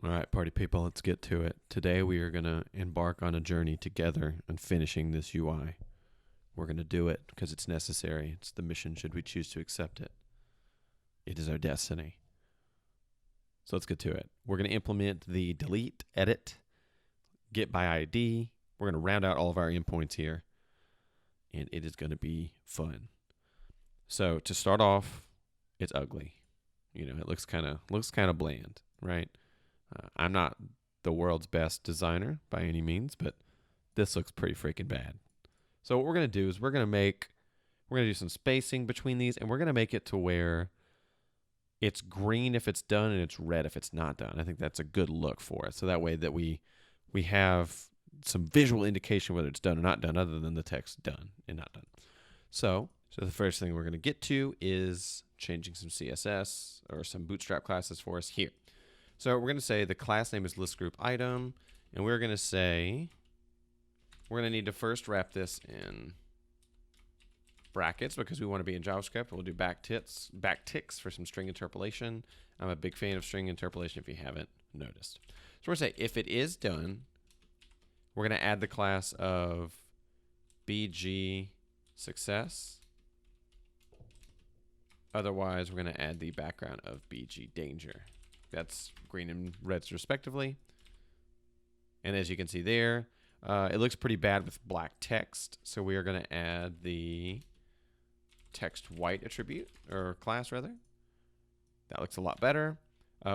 All right, party people, let's get to it. Today we are going to embark on a journey together on finishing this UI. We're going to do it because it's necessary. It's the mission should we choose to accept it. It is our destiny. So let's get to it. We're going to implement the delete, edit, get by ID. We're going to round out all of our endpoints here, and it is going to be fun. So to start off, it's ugly. You know, it looks kind of bland, right? I'm not the world's best designer by any means, but this looks pretty freaking bad. So what we're going to do is we're going to do some spacing between these, and we're going to make it to where it's green if it's done and it's red if it's not done. I think that's a good look for it. So that way that we have some visual indication whether it's done or not done, other than the text done and not done. So the first thing we're going to get to is changing some CSS or some Bootstrap classes for us here. So we're going to say the class name is list group item, and we're going to say we're going to need to first wrap this in brackets because we want to be in JavaScript. We'll do backticks for some string interpolation. I'm a big fan of string interpolation if you haven't noticed. So we're going to say if it is done, we're going to add the class of BG success. Otherwise, we're going to add the background of BG danger. That's green and reds respectively. And as you can see there, it looks pretty bad with black text. So we are going to add the text white attribute, or class rather. That looks a lot better.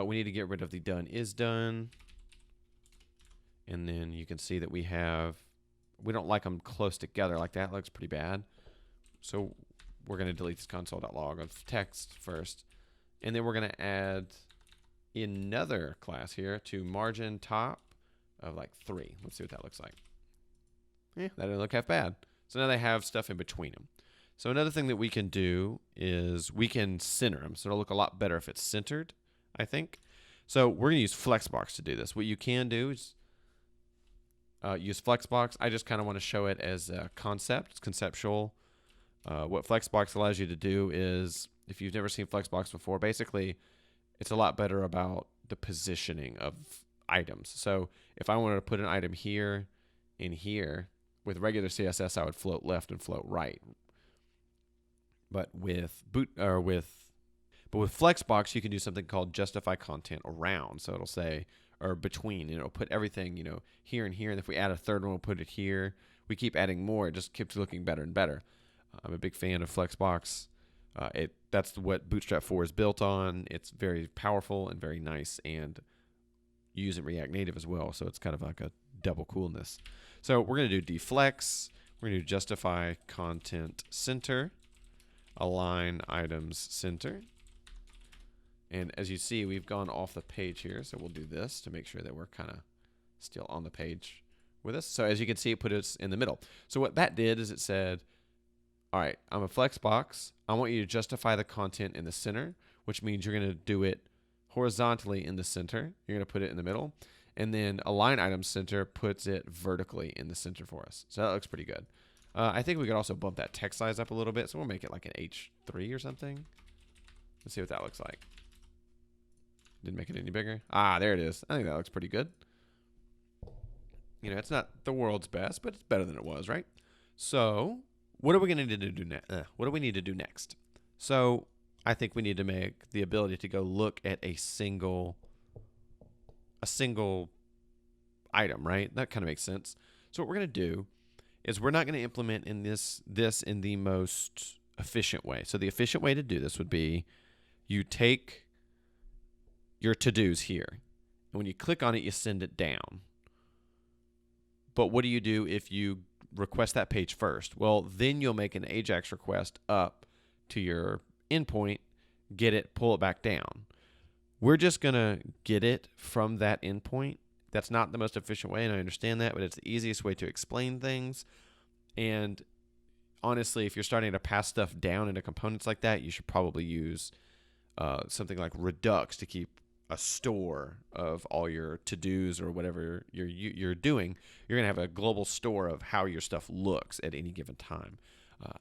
We need to get rid of the done is done. And then you can see that we don't like them close together like that. It looks pretty bad. So we're going to delete this console.log of text first. And then we're going to add another class here to margin top of like 3. Let's see what that looks like. Yeah, that didn't look half bad. So now they have stuff in between them. So another thing that we can do is we can center them. So it'll look a lot better if it's centered, I think. So we're going to use Flexbox to do this. What you can do is use Flexbox. I just kind of want to show it as a concept. It's conceptual. What Flexbox allows you to do is, if you've never seen Flexbox before, basically it's a lot better about the positioning of items. So if I wanted to put an item here and here, with regular CSS, I would float left and float right. But with Flexbox, you can do something called justify content around. So it'll say, or between, and it'll put everything, here and here. And if we add a third one, we'll put it here. We keep adding more. It just keeps looking better and better. I'm a big fan of Flexbox. That's what Bootstrap 4 is built on. It's very powerful and very nice, and you use it in React Native as well, so it's kind of like a double coolness. So we're going to do deflex. We're going to do justify content center, align items center. And as you see, we've gone off the page here, so we'll do this to make sure that we're kind of still on the page with us. So as you can see, it put us in the middle. So what that did is it said, all right, I'm a Flexbox. I want you to justify the content in the center, which means you're going to do it horizontally in the center. You're going to put it in the middle. And then align item center puts it vertically in the center for us. So that looks pretty good. I think we could also bump that text size up a little bit. So we'll make it like an H3 or something. Let's see what that looks like. Didn't make it any bigger. Ah, there it is. I think that looks pretty good. It's not the world's best, but it's better than it was, right? So what are we going to do next? What do we need to do next? So I think we need to make the ability to go look at a single item, right? That kind of makes sense. So what we're going to do is we're not going to implement in this in the most efficient way. So the efficient way to do this would be you take your to-dos here, and when you click on it, you send it down. But what do you do if you request that page first? Well, then you'll make an AJAX request up to your endpoint, get it, pull it back down. We're just going to get it from that endpoint. That's not the most efficient way, and I understand that, but it's the easiest way to explain things. And honestly, if you're starting to pass stuff down into components like that, you should probably use something like Redux to keep a store of all your to-dos or whatever you're doing. You're going to have a global store of how your stuff looks at any given time.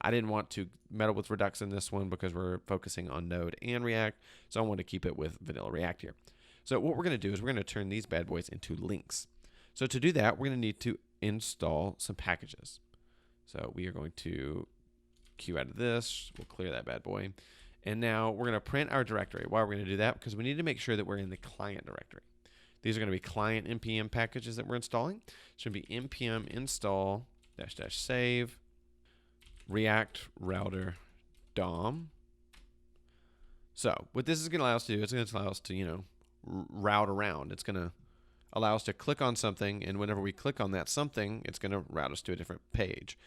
I didn't want to meddle with Redux in this one because we're focusing on Node and React, so I want to keep it with vanilla React here. So what we're going to do is we're going to turn these bad boys into links. So to do that, we're going to need to install some packages. So we are going to queue out of this. We'll clear that bad boy. And now we're going to print our directory. Why are we going to do that? Because we need to make sure that we're in the client directory. These are going to be client npm packages that we're installing. It's going to be npm install -- save react router DOM. So what this is going to allow us to do, it's going to allow us to, route around. It's going to allow us to click on something, and whenever we click on that something, it's going to route us to a different page.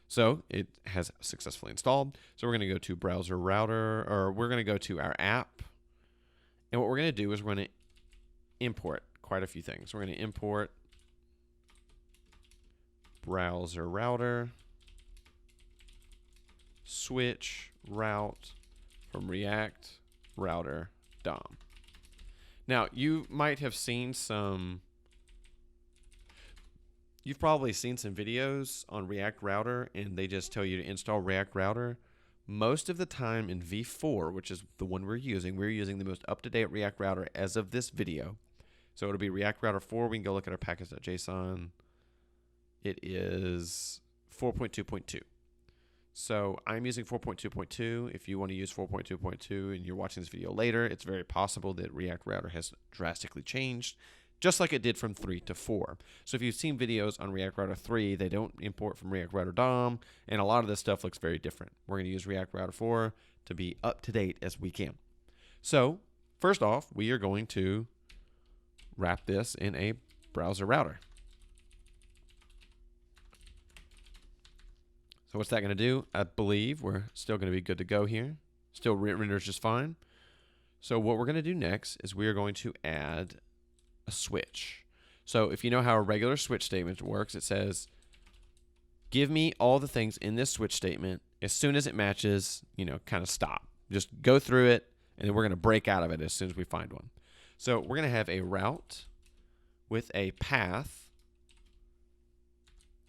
So it has successfully installed. So we're going to go to browser router, or we're going to go to our app. And what we're going to do is we're going to import quite a few things. We're going to import browser router, switch route from React router DOM. Now, you might have seen you've probably seen some videos on React Router, and they just tell you to install React Router. Most of the time in v4, which is the one we're using the most up-to-date React Router as of this video. So it'll be React Router 4. We can go look at our package.json. It is 4.2.2. So I'm using 4.2.2. If you want to use 4.2.2 and you're watching this video later, it's very possible that React Router has drastically changed, just like it did from 3 to 4. So if you've seen videos on React Router 3, they don't import from React Router DOM, and a lot of this stuff looks very different. We're going to use React Router 4 to be up to date as we can. So first off, we are going to wrap this in a browser router. So what's that going to do? I believe we're still going to be good to go here. Still renders just fine. So what we're going to do next is we are going to add a switch. So if you know how a regular switch statement works, it says, give me all the things in this switch statement. As soon as it matches, kind of stop. Just go through it, and then we're going to break out of it as soon as we find one. So we're going to have a route with a path.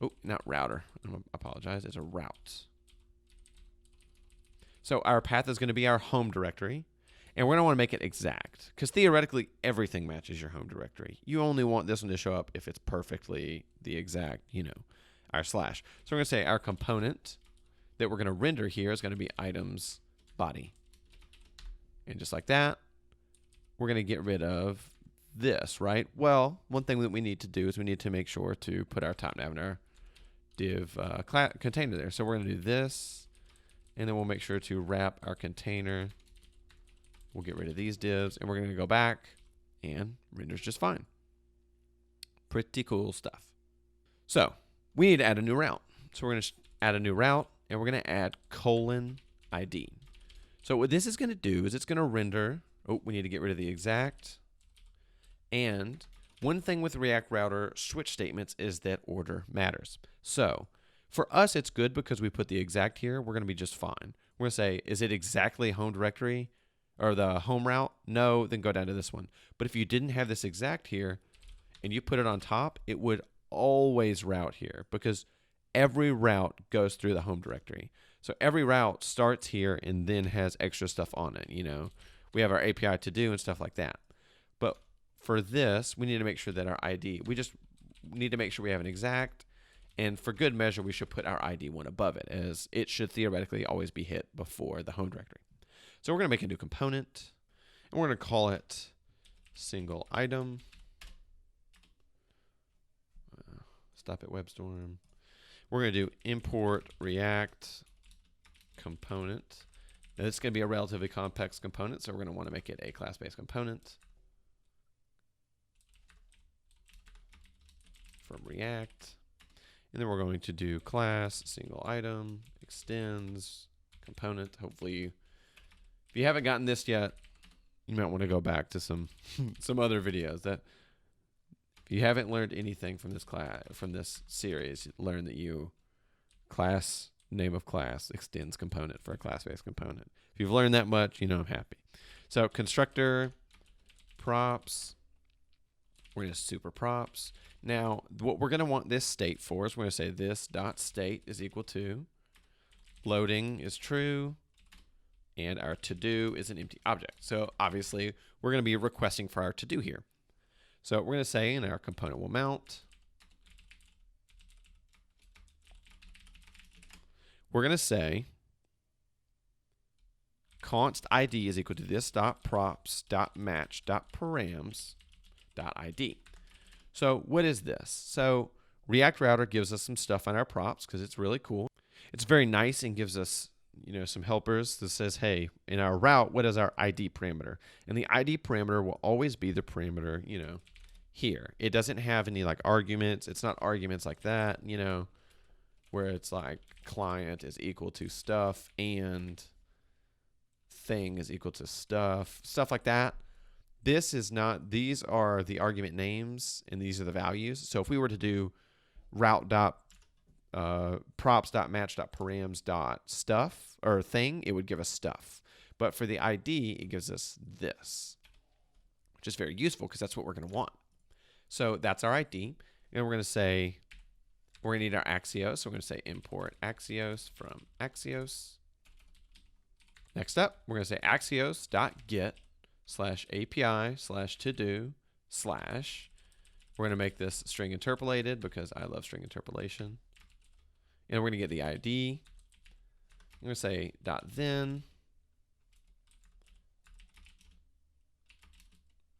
Oh, not router. I apologize. It's a route. So our path is going to be our home directory. And we're going to want to make it exact, because theoretically, everything matches your home directory. You only want this one to show up if it's perfectly the exact, our slash. So we're going to say our component that we're going to render here is going to be items body. And just like that, we're going to get rid of this, right? Well, one thing that we need to do is we need to make sure to put our top nav and our div container there. So we're going to do this, and then we'll make sure to wrap our container. We'll get rid of these divs, and we're going to go back, and renders just fine. Pretty cool stuff. So we need to add a new route. So we're going to add a new route, and we're going to add :ID. So what this is going to do is it's going to render. Oh, we need to get rid of the exact. And one thing with React Router switch statements is that order matters. So for us, it's good because we put the exact here. We're going to be just fine. We're going to say, is it exactly home directory or the home route? No, then go down to this one. But if you didn't have this exact here and you put it on top, it would always route here because every route goes through the home directory. So every route starts here and then has extra stuff on it. We have our API to do and stuff like that. But for this, we need to make sure that our ID, we just need to make sure we have an exact. And for good measure, we should put our ID one above it, as it should theoretically always be hit before the home directory. So we're going to make a new component, and we're going to call it single item. Stop at WebStorm. We're going to do import React component. Now, this is going to be a relatively complex component, so we're going to want to make it a class-based component from React. And then we're going to do class, single item, extends, component. Hopefully, if you haven't gotten this yet, you might want to go back to some other videos. That if you haven't learned anything from this class, from this series, learn that class, name of class, extends component for a class-based component. If you've learned that much, I'm happy. So constructor, props, we're going to super props. Now, what we're going to want this state for is we're going to say this dot state is equal to loading is true, and our to-do is an empty object. So obviously, we're going to be requesting for our to-do here. So we're going to say in our component will mount, we're going to say const ID is equal to this dot props dot match dot params dot ID. So what is this? So React Router gives us some stuff on our props because it's really cool. It's very nice and gives us, some helpers that says, hey, in our route, what is our ID parameter? And the ID parameter will always be the parameter, here. It doesn't have any like arguments. It's not arguments like that, where it's like client is equal to stuff and thing is equal to stuff like that. This is not, these are the argument names and these are the values. So if we were to do route dot props dot match dot params dot stuff or thing, it would give us stuff. But for the ID, it gives us this, which is very useful because that's what we're going to want. So that's our ID. And we're going to say, we're going to need our Axios. So we're going to say import Axios from Axios. Next up, we're going to say Axios dot get / API / to do / we're going to make this string interpolated because I love string interpolation. And we're going to get the ID. I'm going to say .then.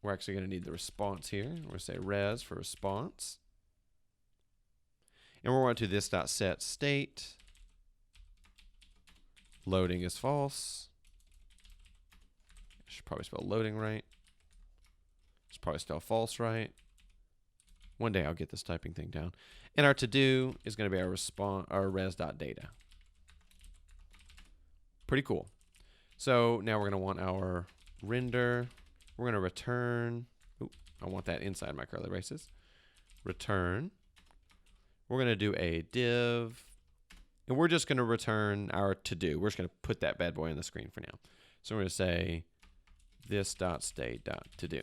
We're actually going to need the response here. We're going to say res for response. And we're going to this .set state. Loading is false. I should probably spell loading right. Should probably spell false right. One day I'll get this typing thing down. And our to-do is going to be our response, our res.data. Pretty cool. So now we're going to want our render. We're going to return. I want that inside my curly braces. Return. We're going to do a div. And we're just going to return our to-do. We're just going to put that bad boy on the screen for now. So we're going to say this.state.to-do.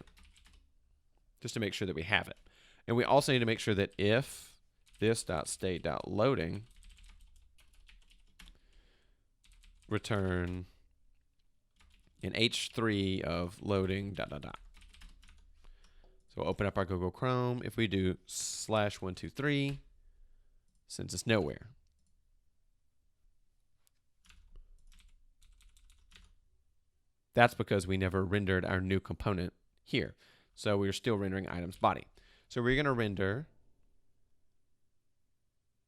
Just to make sure that we have it. And we also need to make sure that if this.state.loading return an H3 of loading ... So we'll open up our Google Chrome. If we do /123, sends us nowhere. That's because we never rendered our new component here. So we're still rendering items body. So we're going to render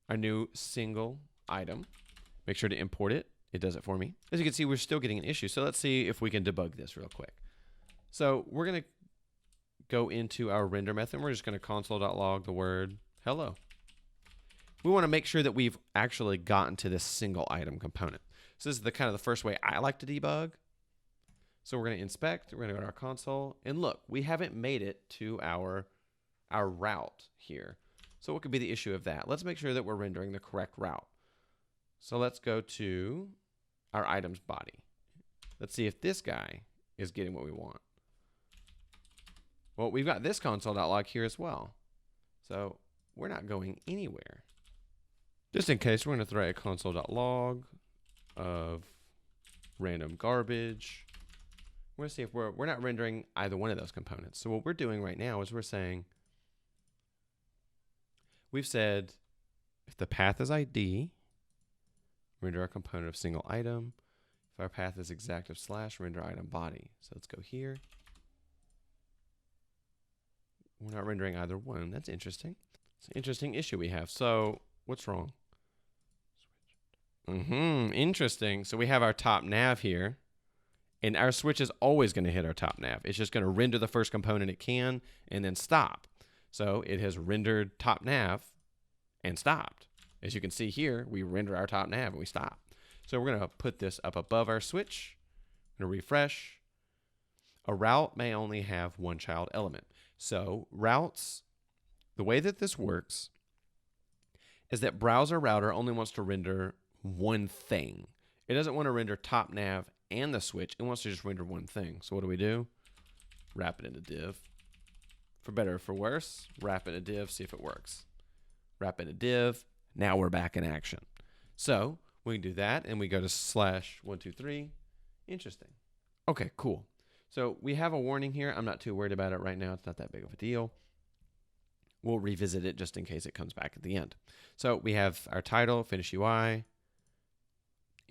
our new single item. Make sure to import it. It does it for me. As you can see, we're still getting an issue. So let's see if we can debug this real quick. So we're going to go into our render method. We're just going to console.log the word hello. We want to make sure that we've actually gotten to this single item component. So this is the kind of the first way I like to debug. So we're going to inspect. We're going to go to our console. And look, we haven't made it to our route here. So what could be the issue of that? Let's make sure that we're rendering the correct route. So let's go to our items body. Let's see if this guy is getting what we want. Well, we've got this console.log here as well. So we're not going anywhere. Just in case, we're going to throw a console.log of random garbage. We're going to see if we're not rendering either one of those components. So what we're doing right now is we're saying, we've said if the path is ID, render our component of single item. If our path is exactive / render item body. So let's go here. We're not rendering either one. That's interesting. It's an interesting issue we have. So what's wrong? Interesting. So we have our top nav here. And our switch is always going to hit our top nav. It's just going to render the first component it can and then stop. So it has rendered top nav and stopped. As you can see here, we render our top nav and we stop. So we're going to put this up above our switch. I'm going to refresh. A route may only have one child element. So routes, the way that this works is that browser router only wants to render one thing. It doesn't want to render top nav and the switch. It wants to just render one thing. So what do? Wrap it in a div. For better or for worse, wrap in a div, see if it works. Wrap in a div. Now we're back in action. So we can do that, and we go to /123, Interesting. Okay, cool. So we have a warning here. I'm not too worried about it right now. It's not that big of a deal. We'll revisit it just in case it comes back at the end. So we have our title, finish UI.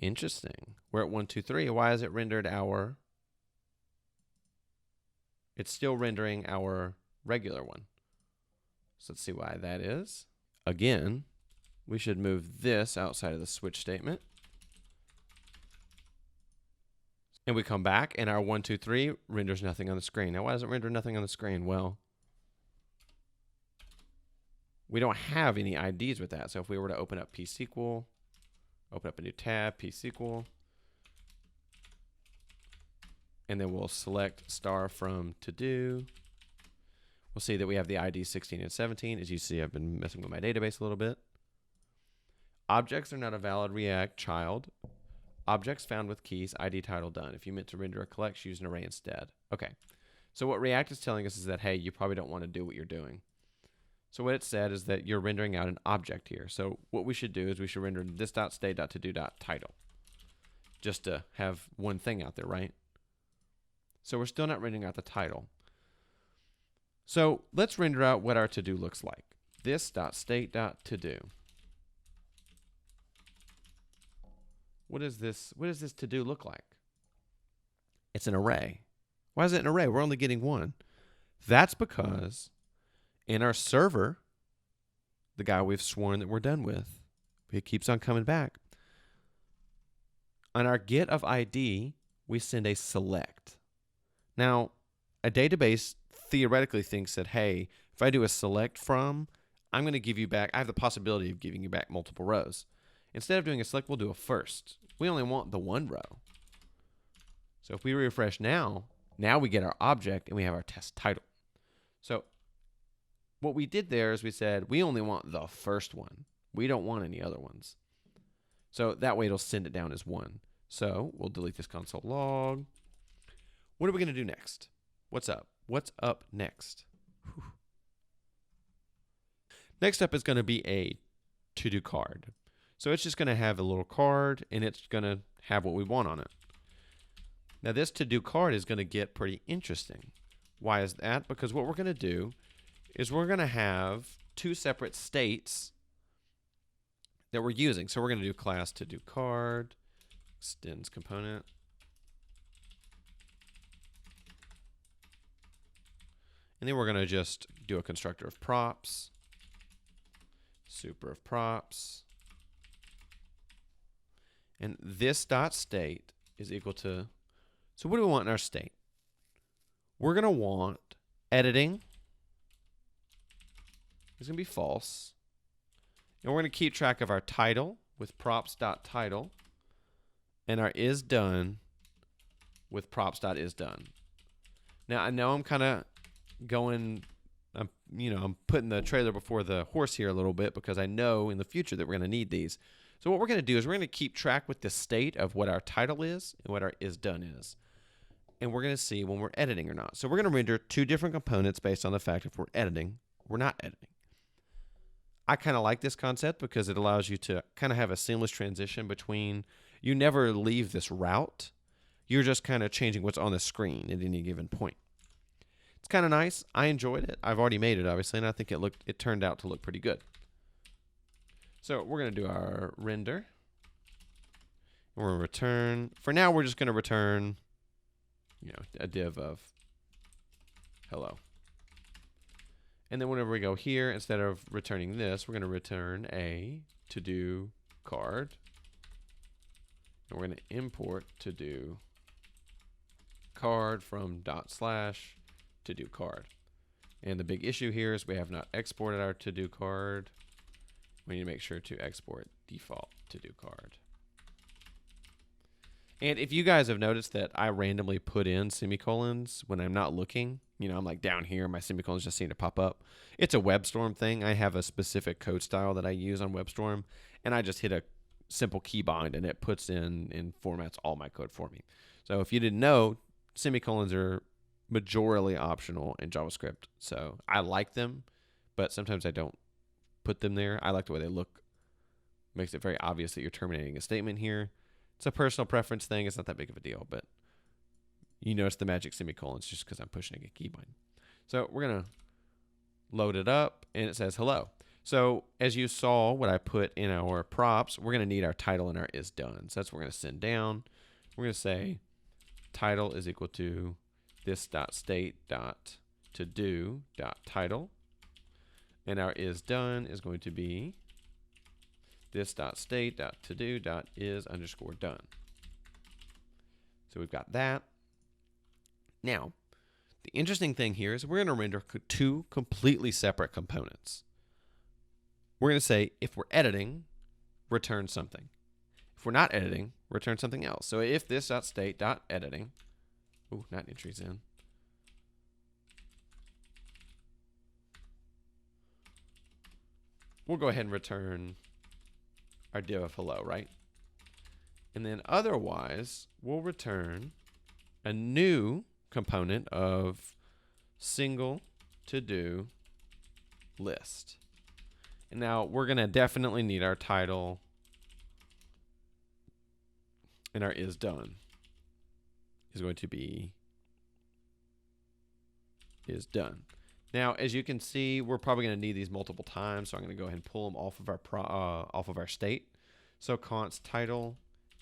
Interesting. We're at 1, 2, 3. Why has it rendered our... It's still rendering our regular one. So let's see why that is. Again, we should move this outside of the switch statement. And we come back, and our 1, 2, 3 renders nothing on the screen. Now, why does it render nothing on the screen? Well, we don't have any IDs with that. So if we were to open up pSQL, open up a new tab, pSQL, and then we'll select star from to do, we'll see that we have the ID 16 and 17. As you see, I've been messing with my database a little bit. Objects are not a valid React child. Objects found with keys, ID title done. If you meant to render a collect, use an array instead. Okay. So what React is telling us is that, hey, you probably don't want to do what you're doing. So what it said is that you're rendering out an object here. So what we should do is we should render this.state.todo.title. Just to have one thing out there, right? So we're still not rendering out the title. So let's render out what our to-do looks like. This.state.todo. What does this to-do look like? It's an array. Why is it an array? We're only getting one. That's because in our server, the guy we've sworn that we're done with, it keeps on coming back. On our get of ID, we send a select. Now, a database theoretically thinks that, hey, if I do a select from, I'm going to give you back, I have the possibility of giving you back multiple rows. Instead of doing a select, we'll do a first. We only want the one row. So if we refresh now we get our object and we have our test title. So what we did there is we said we only want the first one. We don't want any other ones. So that way it'll send it down as 1. So we'll delete this console log. What are we going to do next? What's up? What's up next? Whew. Next up is going to be a to-do card. So it's just going to have a little card, and it's going to have what we want on it. Now this to-do card is going to get pretty interesting. Why is that? Because what we're going to do is we're going to have 2 separate states that we're using. So we're going to do class to-do card, extends component. And then we're going to just do a constructor of props, super of props. And this dot state is equal to, so what do we want in our state? We're going to want editing. It's going to be false. And we're going to keep track of our title with props.title and our is done with props.isDone. Now, I know I'm kind of I'm putting the trailer before the horse here a little bit because I know in the future that we're going to need these. So what we're going to do is we're going to keep track with the state of what our title is and what our is done is. And we're going to see when we're editing or not. So we're going to render 2 different components based on the fact if we're editing or not editing. I kind of like this concept because it allows you to kind of have a seamless transition between, you never leave this route. You're just kind of changing what's on the screen at any given point. It's kind of nice. I enjoyed it. I've already made it, obviously, and I think it turned out to look pretty good. So we're going to do our render. We're going to return. For now, we're just going to return, a div of hello. And then whenever we go here, instead of returning this, we're going to return a to-do card. And we're going to import to-do card from / to-do card. And the big issue here is we have not exported our to-do card. We need to make sure to export default to-do card. And if you guys have noticed that I randomly put in semicolons when I'm not looking, I'm like down here, my semicolons just seem to pop up. It's a WebStorm thing. I have a specific code style that I use on WebStorm, and I just hit a simple keybind, and it puts in formats all my code for me. So if you didn't know, semicolons are majorly optional in JavaScript. So I like them, but sometimes I don't put them there. I like the way they look. Makes it very obvious that you're terminating a statement here. It's a personal preference thing. It's not that big of a deal, but you notice the magic semicolons just because I'm pushing a key button. So we're going to load it up, and it says hello. So as you saw what I put in our props, we're going to need our title and our is done. So that's what we're going to send down. We're going to say title is equal to this.state.todo.title. And our is done is going to be this.state.todo.is_done. So we've got that. Now, the interesting thing here is we're going to render two completely separate components. We're going to say if we're editing, return something. If we're not editing, return something else. So if this.state.editing, not entries in. We'll go ahead and return our div of hello, right? And then otherwise, we'll return a new component of single to do list. And now we're going to definitely need our title and our is done is going to be is done. Now, as you can see, we're probably going to need these multiple times, so I'm going to go ahead and pull them off of our state. So const title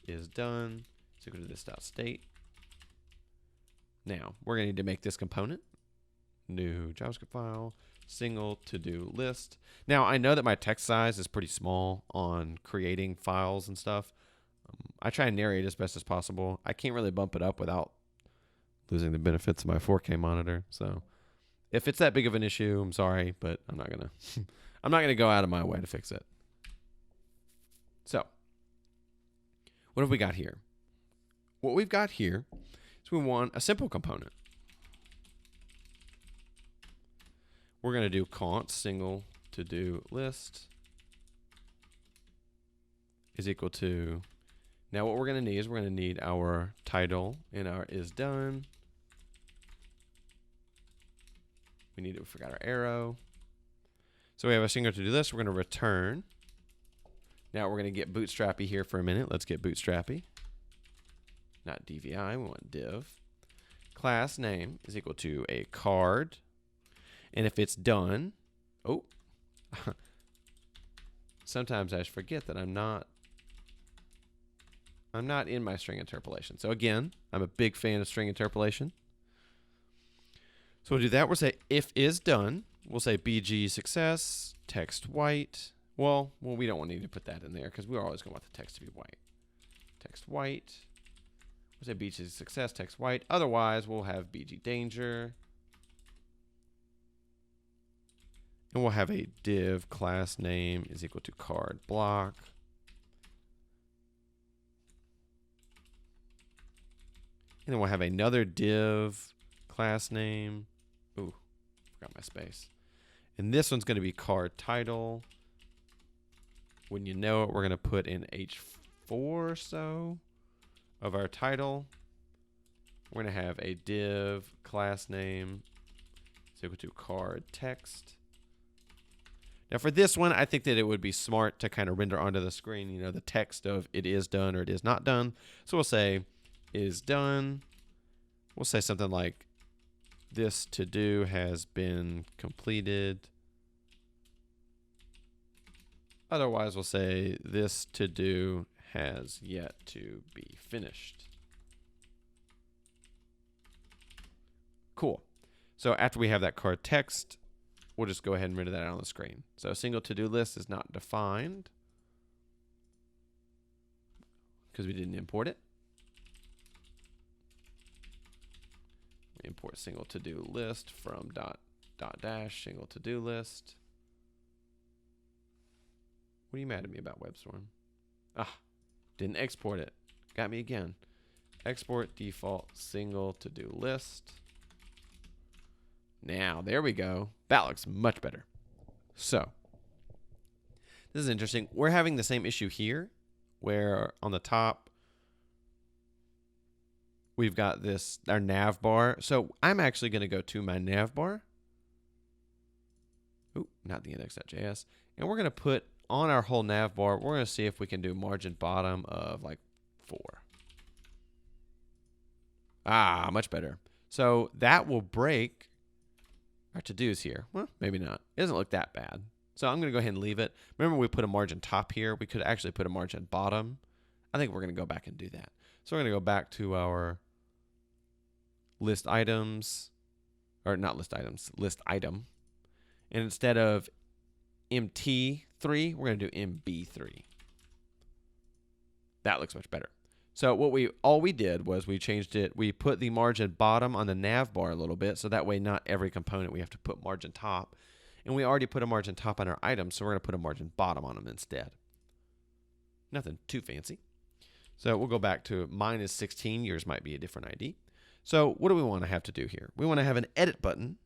is done is equal to this.state. Now, we're going to need to make this component. New JavaScript file, single to do list. Now, I know that my text size is pretty small on creating files and stuff. I try and narrate as best as possible. I can't really bump it up without losing the benefits of my 4K monitor. So if it's that big of an issue, I'm sorry, but I'm not gonna go out of my way to fix it. So what have we got here? What we've got here is we want a simple component. We're going to do const single to do list is equal to, now what we're going to need is we're going to need our title and our is done. We forgot our arrow. So we have a single to do list. We're going to return. Now we're going to get bootstrappy here for a minute. Let's get bootstrappy. Not DVI, we want div. Class name is equal to a card. And if it's done, sometimes I forget that I'm not in my string interpolation. So again, I'm a big fan of string interpolation. So we'll do that. We'll say if is done. We'll say BG success, text white. Well, we don't need to put that in there because we're always going to want the text to be white. Text white. We'll say BG success, text white. Otherwise, we'll have BG danger. And we'll have a div class name is equal to card block. And then we'll have another div class name. Ooh, forgot my space. And this one's going to be card title. When you know it, we're going to put in H4 or so of our title. We're going to have a div class name is equal to card text. Now for this one, I think that it would be smart to kind of render onto the screen, you know, the text of it is done or it is not done. So we'll say is done. We'll say something like this to do has been completed. Otherwise, we'll say this to do has yet to be finished. Cool. So after we have that card text, we'll just go ahead and render that out on the screen. So single to-do list is not defined because we didn't import it. We import single to-do list from dot dash single to-do list. What are you mad at me about, WebStorm? Didn't export it. Got me again. Export default single to-do list. Now, there we go. That looks much better. So, this is interesting. We're having the same issue here, where on the top, we've got this, our nav bar. So, I'm actually going to go to my nav bar. Ooh, not the index.js. And we're going to put on our whole nav bar, we're going to see if we can do margin bottom of like 4. Ah, much better. So that will break our to-dos here. Well, maybe not. It doesn't look that bad. So I'm going to go ahead and leave it. Remember we put a margin top here. We could actually put a margin bottom. I think we're going to go back and do that. So we're going to go back to our list items, or not list items, list item. And instead of MT3, we're going to do MB3. That looks much better. So all we did was we changed it. We put the margin bottom on the nav bar a little bit, so that way not every component we have to put margin top. And we already put a margin top on our items, so we're going to put a margin bottom on them instead. Nothing too fancy. So we'll go back to mine is 16. Yours might be a different ID. So what do we want to have to do here? We want to have an edit button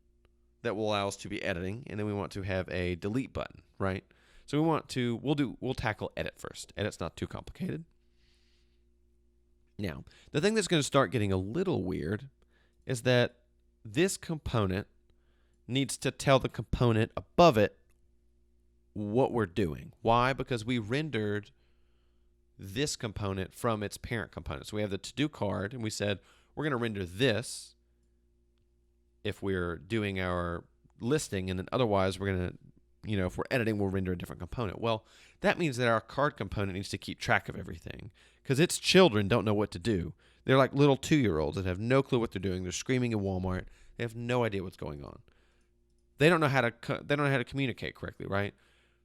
that will allow us to be editing, and then we want to have a delete button, right? So we'll tackle edit first. Edit's not too complicated. Now, the thing that's going to start getting a little weird is that this component needs to tell the component above it what we're doing. Why? Because we rendered this component from its parent component. So we have the to-do card, and we said we're going to render this if we're doing our listing, and then otherwise we're going to, if we're editing, we'll render a different component. Well, that means that our card component needs to keep track of everything, because its children don't know what to do. They're like little 2-year-olds that have no clue what they're doing. They're screaming at Walmart. They have no idea what's going on. They don't know how to communicate correctly, right?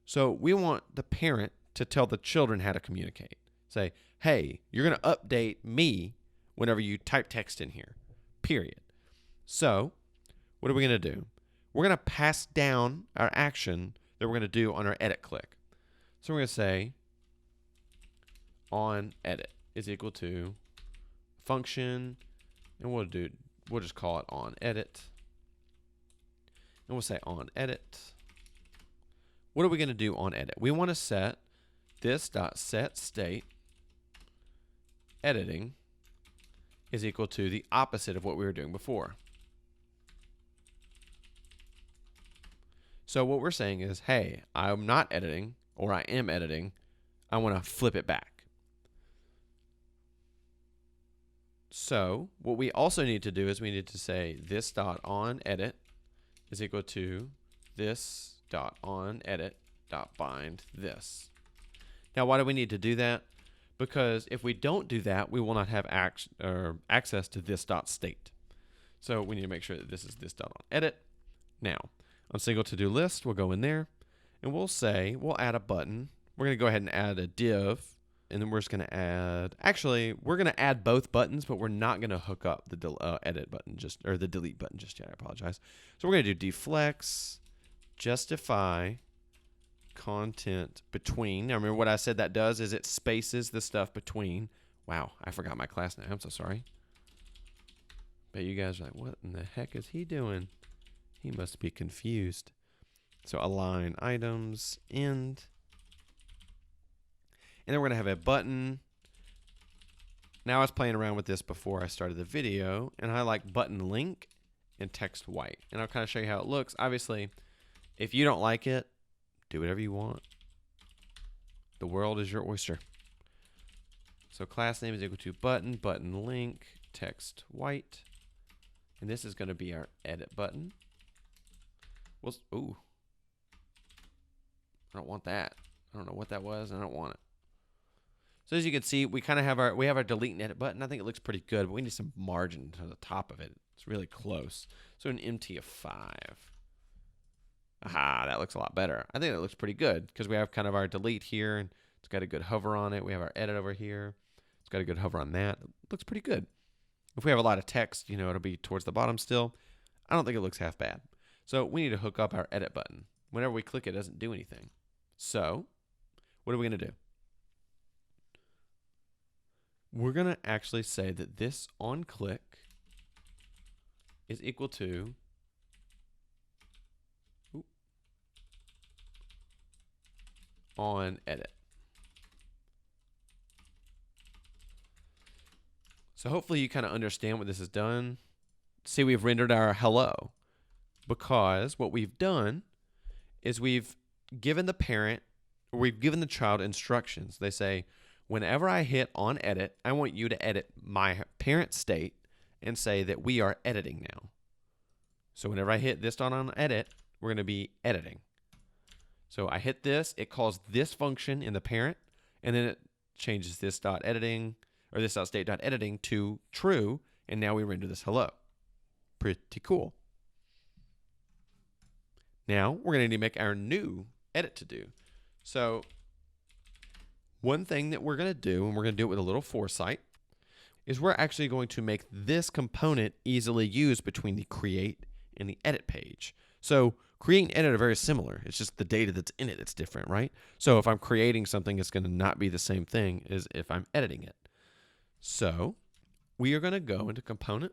So we want the parent to tell the children how to communicate. Say, hey, you're going to update me whenever you type text in here, period. So what are we going to do? We're going to pass down our action that we're going to do on our edit click. So we're going to say on edit is equal to function, and we'll just call it on edit. And we'll say on edit. What are we going to do on edit? We want to set this.set state editing is equal to the opposite of what we were doing before. So what we're saying is, hey, I'm not editing, or I am editing. I want to flip it back. So what we also need to do is we need to say this.onEdit is equal to this.onEdit.bind this. Now, why do we need to do that? Because if we don't do that, we will not have access to this.state. So we need to make sure that this is this.onEdit. Now, on single to-do list, we'll go in there, and we'll add a button. We're going to go ahead and add a div, and then we're just going to add, we're going to add both buttons, but we're not going to hook up the edit button or the delete button just yet. I apologize. So we're going to do deflex, justify, content between. Now remember what I said that does is it spaces the stuff between. Wow, I forgot my class name. I'm so sorry. But you guys are like, what in the heck is he doing? He must be confused. So align items, end. And then we're going to have a button. Now I was playing around with this before I started the video, and I like button link and text white. And I'll kind of show you how it looks. Obviously, if you don't like it, do whatever you want. The world is your oyster. So class name is equal to button link, text white. And this is going to be our edit button. Well, ooh. I don't want that. I don't know what that was. I don't want it. So as you can see, we kind of have our delete and edit button. I think it looks pretty good, but we need some margin to the top of it. It's really close. So an MT of 5. Aha, that looks a lot better. I think that looks pretty good because we have kind of our delete here, and it's got a good hover on it. We have our edit over here. It's got a good hover on that. It looks pretty good. If we have a lot of text, it'll be towards the bottom still. I don't think it looks half bad. So we need to hook up our edit button. Whenever we click it, it doesn't do anything. So what are we going to do? We're going to actually say that this on click is equal to on edit. So hopefully you kind of understand what this has done. See, we've rendered our hello, because what we've done is we've given the parent, or we've given the child instructions. They say, whenever I hit on edit, I want you to edit my parent state and say that we are editing now. So whenever I hit this dot on edit, we're going to be editing. So I hit this, it calls this function in the parent, and then it changes this dot editing, or this dot state dot editing to true, and now we render this hello. Pretty cool. Now we're going to need to make our new edit to do. So one thing that we're going to do, and we're going to do it with a little foresight, is we're actually going to make this component easily used between the create and the edit page. So create and edit are very similar. It's just the data that's in it that's different, right? So if I'm creating something, it's going to not be the same thing as if I'm editing it. So we are going to go into component.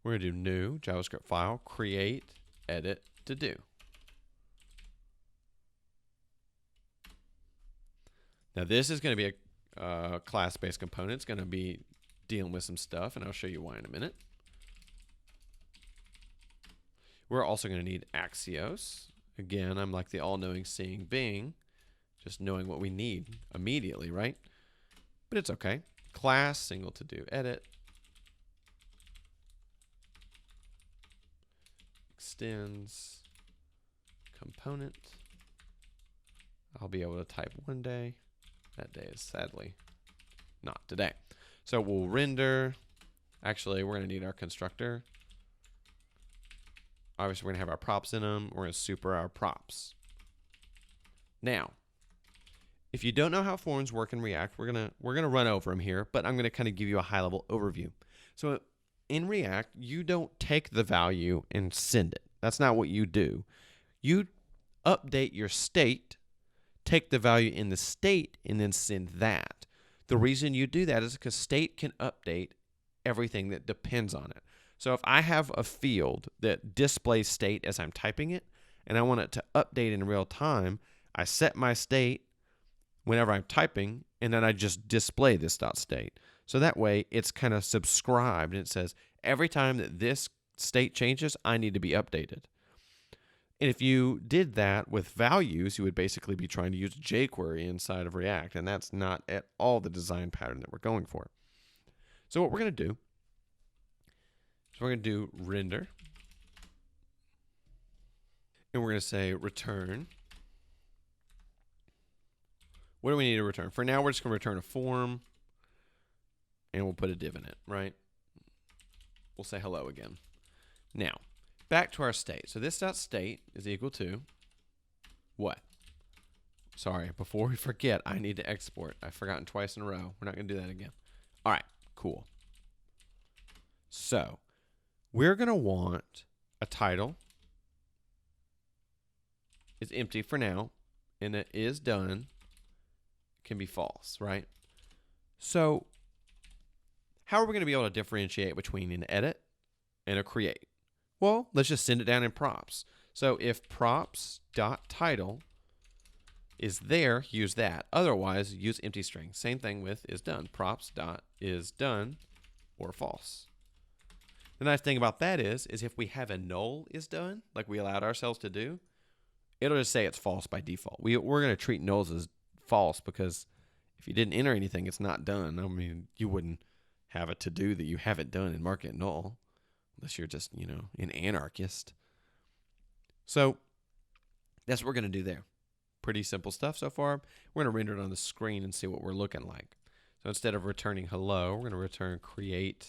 We're going to do new JavaScript file, create, edit, to do. Now this is going to be a class-based component. It's going to be dealing with some stuff, and I'll show you why in a minute. We're also going to need Axios. Again, I'm like the all-knowing seeing being, just knowing what we need immediately, right? But it's okay. Class, single to do edit. Extends, component. I'll be able to type one day. That day is sadly not today. So we'll render. Actually, we're going to need our constructor. Obviously, we're going to have our props in them. We're going to super our props. Now, if you don't know how forms work in React, we're gonna run over them here, but I'm going to kind of give you a high-level overview. So in React, you don't take the value and send it. That's not what you do. You update your state, take the value in the state, and then send that. The reason you do that is because state can update everything that depends on it. So if I have a field that displays state as I'm typing it, and I want it to update in real time, I set my state whenever I'm typing, and then I just display this dot state. So that way it's kind of subscribed, and it says every time that this state changes, I need to be updated. And if you did that with values, you would basically be trying to use jQuery inside of React, and that's not at all the design pattern that we're going for. So what we're going to do is we're going to do render, and we're going to say return. What do we need to return? For now, we're just going to return a form, and we'll put a div in it, right? We'll say hello again. Now, back to our state. So this dot state is equal to what? Sorry, before we forget, I need to export. I've forgotten twice in a row. We're not going to do that again. All right, cool. So we're going to want a title. It's empty for now, and it is done. Can be false, right? So how are we going to be able to differentiate between an edit and a create? Well, let's just send it down in props. So if props.title is there, use that. Otherwise, use empty string. Same thing with is done. Props.isDone or false. The nice thing about that is if we have a null is done, like we allowed ourselves to do, it'll just say it's false by default. We're going to treat nulls as false because if you didn't enter anything, it's not done. I mean, you wouldn't have a to-do that you haven't done and mark it null unless you're just, an anarchist. So that's what we're going to do there. Pretty simple stuff so far. We're going to render it on the screen and see what we're looking like. So instead of returning hello, we're going to return create,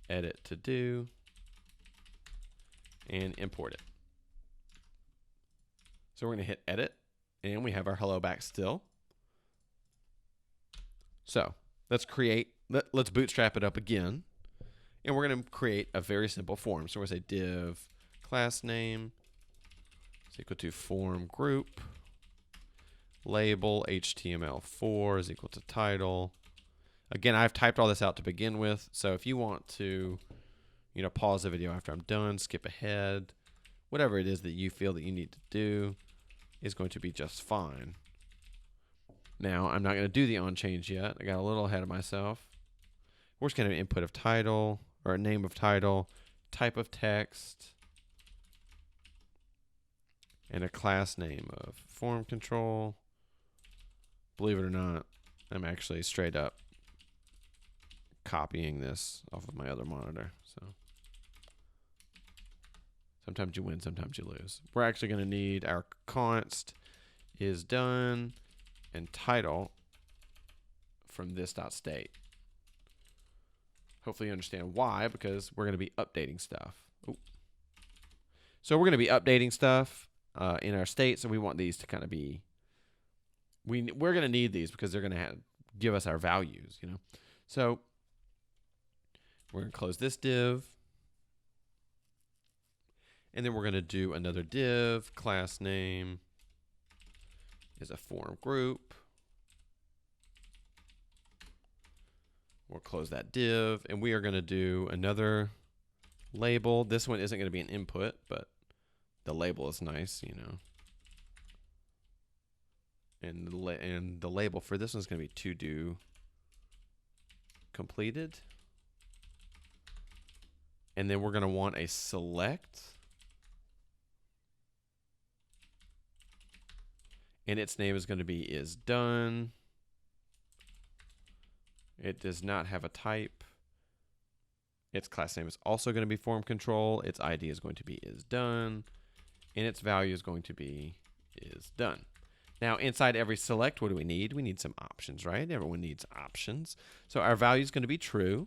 edit to do, and import it. So we're going to hit edit, and we have our hello back still. So let's let's bootstrap it up again. And we're going to create a very simple form. So we're going to say div class name is equal to form group. Label HTML4 is equal to title. Again, I've typed all this out to begin with. So if you want to, pause the video after I'm done, skip ahead, whatever it is that you feel that you need to do is going to be just fine. Now, I'm not going to do the on change yet. I got a little ahead of myself. We're just going to input of title, or name of title, type of text, and a class name of form control. Believe it or not, I'm actually straight up copying this off of my other monitor. So sometimes you win, sometimes you lose. We're actually going to need our const is done and title from this.state. Hopefully you understand why, because we're going to be updating stuff. Ooh. So we're going to be updating stuff in our state, so we want these to kind of be, we're going to need these because they're going to give us our values, you know. So we're going to close this div, and then we're going to do another div. Class name is a form group. We'll close that div, and we are going to do another label. This one isn't going to be an input, but the label is nice, you know. And the label for this one is going to be to do completed. And then we're going to want a select. And its name is going to be is done. It does not have a type. Its class name is also going to be form control. Its ID is going to be is done. And its value is going to be is done. Now, inside every select, what do we need? We need some options, right? Everyone needs options. So our value is going to be true.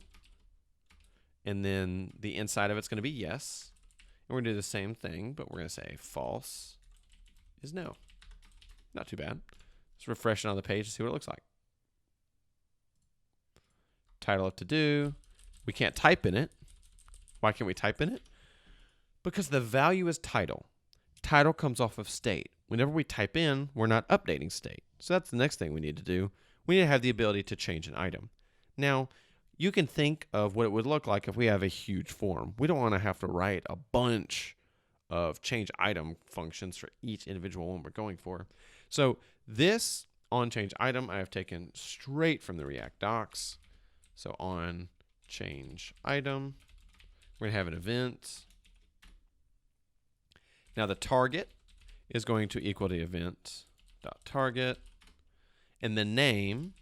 And then the inside of it's going to be yes. And we're going to do the same thing, but we're going to say false is no. Not too bad. Let's refresh it on the page to see what it looks like. Title of to do. We can't type in it. Why can't we type in it? Because the value is title. Title comes off of state. Whenever we type in, we're not updating state. So that's the next thing we need to do. We need to have the ability to change an item. Now, you can think of what it would look like if we have a huge form. We don't want to have to write a bunch of change item functions for each individual one we're going for. So this on change item I have taken straight from the React docs. So on change item, we're going to have an event. Now the target is going to equal to event.target, and the name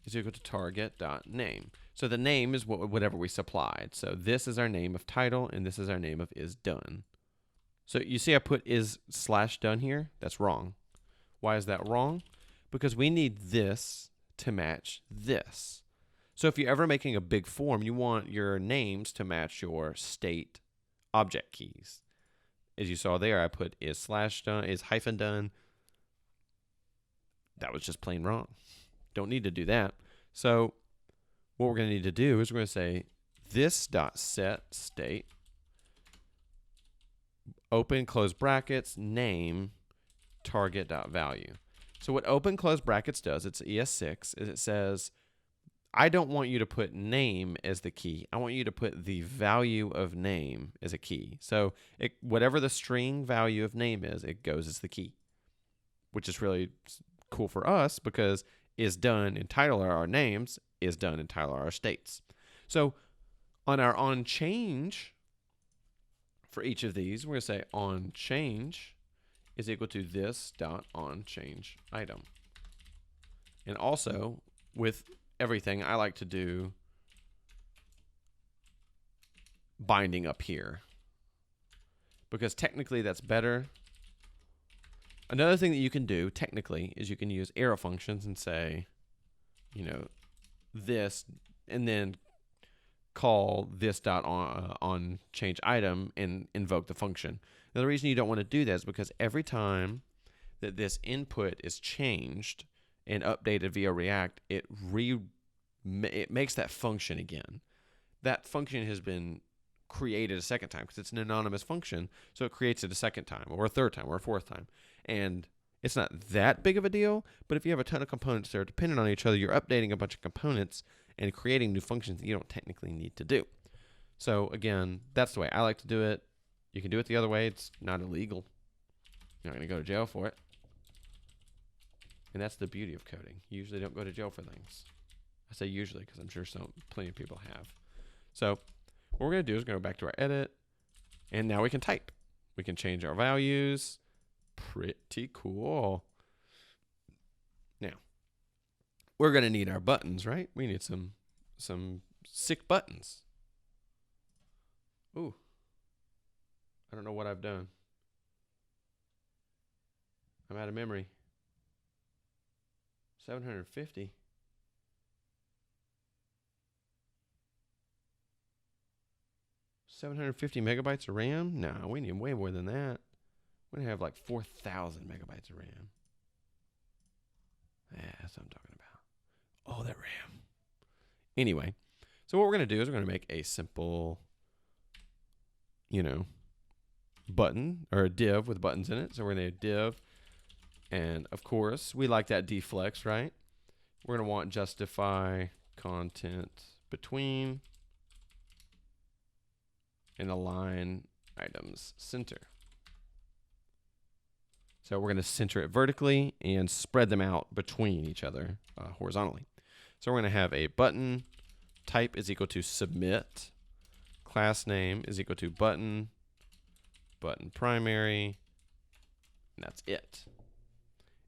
is equal to target.name. So the name is whatever we supplied. So this is our name of title, and this is our name of is done. So you see I put is / done here? That's wrong. Why is that wrong? Because we need this to match this. So if you're ever making a big form, you want your names to match your state object keys. As you saw there, I put is / done, is hyphen done. That was just plain wrong. Don't need to do that. So what we're going to need to do is we're going to say this.set state, open close brackets, name, target.value. So what open close brackets does, it's ES6, is it says, I don't want you to put name as the key. I want you to put the value of name as a key. So whatever the string value of name is, it goes as the key, which is really cool for us because is done and title are our names, is done and title are our states. So on our on change for each of these, we're going to say on change is equal to this dot on change item. And also with everything, I like to do binding up here because technically that's better. Another thing that you can do technically is you can use arrow functions and say, you know, this, and then call this dot on change item and invoke the function. Now the reason you don't want to do that is because every time that this input is changed and updated via React, it makes that function again. That function has been created a second time because it's an anonymous function, so it creates it a second time or a third time or a fourth time. And it's not that big of a deal, but if you have a ton of components that are dependent on each other, you're updating a bunch of components and creating new functions that you don't technically need to do. So again, that's the way I like to do it. You can do it the other way. It's not illegal. You're not going to go to jail for it. And that's the beauty of coding. You usually don't go to jail for things. I say usually because I'm sure plenty of people have. So what we're going to do is go back to our edit, and now we can type. We can change our values. Pretty cool. Now, we're going to need our buttons, right? We need some sick buttons. Ooh. I don't know what I've done. I'm out of memory. 750. 750 megabytes of RAM? No, we need way more than that. We're going to have like 4,000 megabytes of RAM. Yeah, that's what I'm talking about. Oh, that RAM. Anyway, so what we're going to do is we're going to make a simple, button or a div with buttons in it. So we're going to div. And of course, we like that deflex, right? We're going to want justify content between and align items center. So we're going to center it vertically and spread them out between each other horizontally. So we're going to have a button type is equal to submit, class name is equal to button, button primary, and that's it.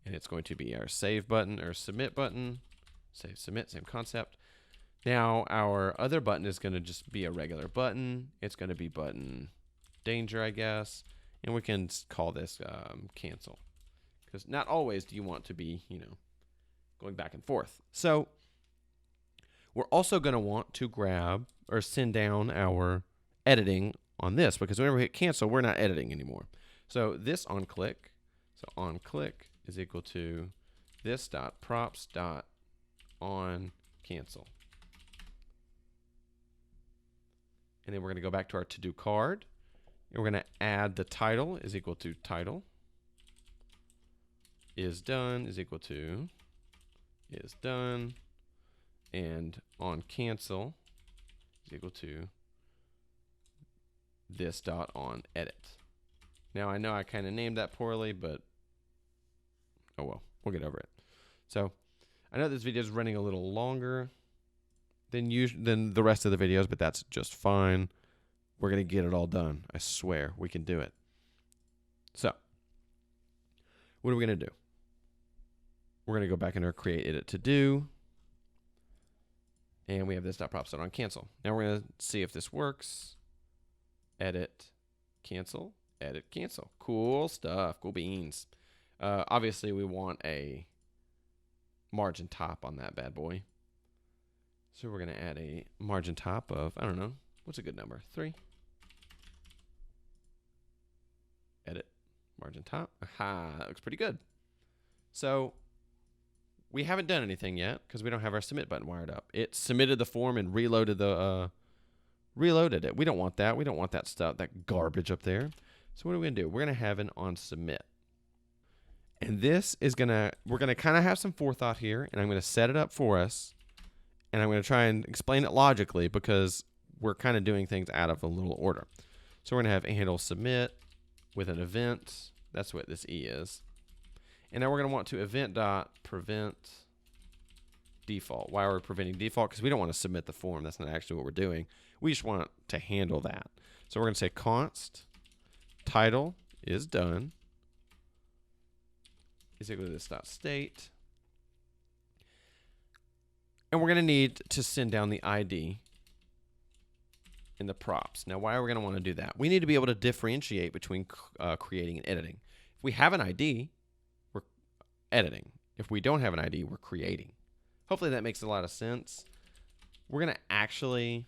And it's going to be our save button or submit button. Save, submit, same concept. Now our other button is going to just be a regular button. It's going to be button danger, I guess. And we can call this cancel. Because not always do you want to be, going back and forth. So we're also going to want to grab or send down our editing on this. Because whenever we hit cancel, we're not editing anymore. So this on click. So on click is equal to this dot props dot on cancel. And then we're going to go back to our to-do card. And we're going to add the title is equal to title. Is done is equal to is done. And on cancel is equal to this dot on edit. Now I know I kind of named that poorly, but oh well, we'll get over it. So I know this video is running a little longer than the rest of the videos, but that's just fine. We're going to get it all done. I swear we can do it. So what are we going to do? We're going to go back into our create edit to do. And we have this dot props dot on cancel. Now we're going to see if this works. Edit, cancel, edit, cancel. Cool stuff. Cool beans. Obviously, we want a margin top on that bad boy. So we're going to add a margin top of, I don't know, what's a good number? 3. Edit, margin top. Aha, that looks pretty good. So we haven't done anything yet because we don't have our submit button wired up. It submitted the form and reloaded it. We don't want that. We don't want that stuff, that garbage up there. So what are we going to do? We're going to have an on submit. And this is we're going to kind of have some forethought here, and I'm going to set it up for us, and I'm going to try and explain it logically because we're kind of doing things out of a little order. So we're going to have a handle submit with an event. That's what this E is. And now we're going to want to event.prevent default. Why are we preventing default? Because we don't want to submit the form. That's not actually what we're doing. We just want to handle that. So we're going to say const title is done is equal to this dot state. And we're going to need to send down the ID in the props. Now, why are we going to want to do that? We need to be able to differentiate between creating and editing. If we have an ID, we're editing. If we don't have an ID, we're creating. Hopefully that makes a lot of sense. We're going to actually